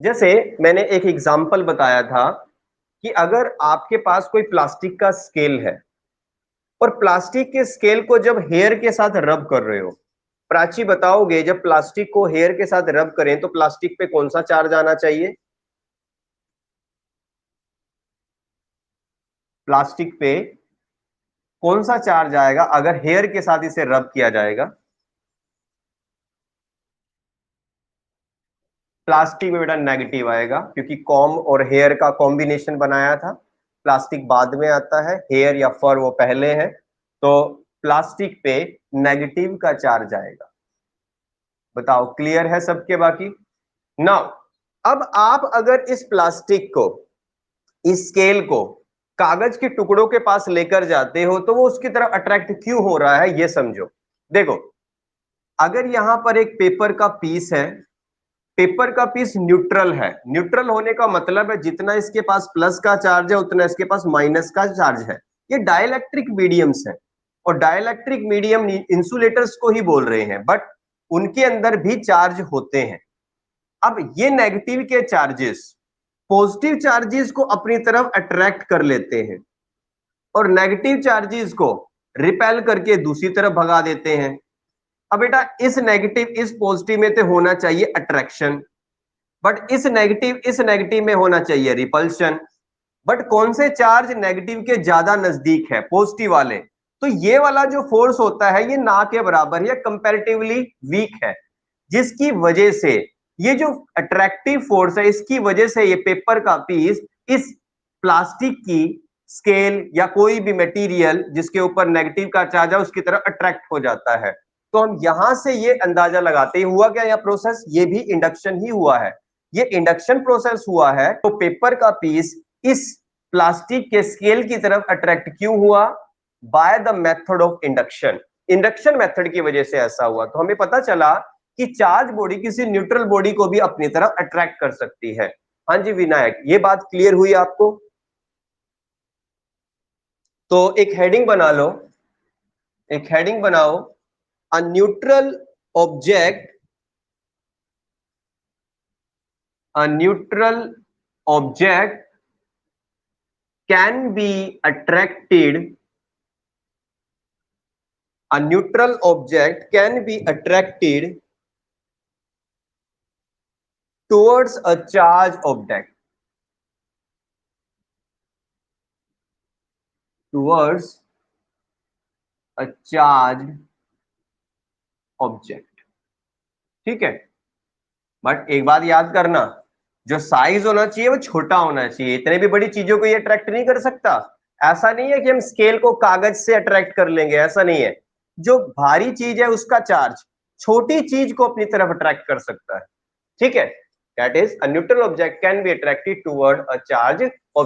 जैसे मैंने एक एग्जाम्पल बताया था कि अगर आपके पास कोई प्लास्टिक का स्केल है और प्लास्टिक के स्केल को जब हेयर के साथ रब कर रहे हो, प्राची बताओगे जब प्लास्टिक को हेयर के साथ रब करें तो प्लास्टिक पे कौन सा चार्ज आना चाहिए? प्लास्टिक पे कौन सा चार्ज आएगा अगर हेयर के साथ इसे रब किया जाएगा? प्लास्टिक में बेटा नेगेटिव आएगा, क्योंकि कॉम और हेयर का कॉम्बिनेशन बनाया था। प्लास्टिक बाद में आता है, हेयर या फर वो पहले है, तो प्लास्टिक पे नेगेटिव का चार्ज आएगा। बताओ क्लियर है सबके बाकी? नाउ अब आप अगर इस प्लास्टिक को, इस स्केल को कागज के टुकड़ों के पास लेकर जाते हो तो वो उसकी तरफ अट्रैक्ट क्यों हो रहा है ये समझो। देखो, अगर यहां पर एक पेपर का पीस है, पेपर का पीस न्यूट्रल है, न्यूट्रल होने का मतलब है जितना इसके पास प्लस का चार्ज है उतना इसके पास माइनस का चार्ज है। ये डाइलेक्ट्रिक मीडियम्स है और डाइलेक्ट्रिक मीडियम इंसुलेटर्स को ही बोल रहे हैं, बट उनके अंदर भी चार्ज होते हैं। अब ये नेगेटिव के चार्जेस पॉजिटिव चार्जेस को अपनी तरफ अट्रैक्ट कर लेते हैं और नेगेटिव चार्जेस को रिपेल करके दूसरी तरफ भगा देते हैं। अब बेटा इस नेगेटिव इस पॉजिटिव में तो होना चाहिए अट्रैक्शन, बट इस नेगेटिव में होना चाहिए रिपल्शन। बट कौन से चार्ज नेगेटिव के ज्यादा नजदीक है? पॉजिटिव वाले। तो ये वाला जो फोर्स होता है ये ना के बराबर या कंपैरेटिवली वीक है, जिसकी वजह से ये जो अट्रैक्टिव फोर्स है इसकी वजह से ये पेपर का पीस इस प्लास्टिक की स्केल या कोई भी मटेरियल जिसके ऊपर नेगेटिव का चार्ज है उसकी तरफ अट्रैक्ट हो जाता है। तो हम यहां से ये अंदाजा लगाते हुआ क्या यह प्रोसेस, ये भी इंडक्शन ही हुआ है। ये इंडक्शन प्रोसेस हुआ है तो पेपर का पीस इस प्लास्टिक के स्केल की तरफ अट्रैक्ट क्यों हुआ? By the method of induction. Induction method की वजह से ऐसा हुआ। तो हमें पता चला कि चार्ज बॉडी किसी न्यूट्रल बॉडी को भी अपनी तरफ अट्रैक्ट कर सकती है। हाँ जी विनायक, ये बात क्लियर हुई आपको? तो एक हेडिंग बना लो, एक हेडिंग बनाओ, a neutral object, a neutral object can be attracted, a neutral object can be attracted towards a charged object, towards a charged object। ठीक है, बट एक बात याद करना, जो साइज होना चाहिए वो छोटा होना चाहिए। इतने भी बड़ी चीजों को ये अट्रैक्ट नहीं कर सकता। ऐसा नहीं है कि हम स्केल को कागज से अट्रैक्ट कर लेंगे, ऐसा नहीं है। जो भारी चीज है उसका चार्ज छोटी चीज को अपनी तरफ अट्रैक्ट कर सकता है। ठीक है, that is a neutral object can be attracted toward a charge object.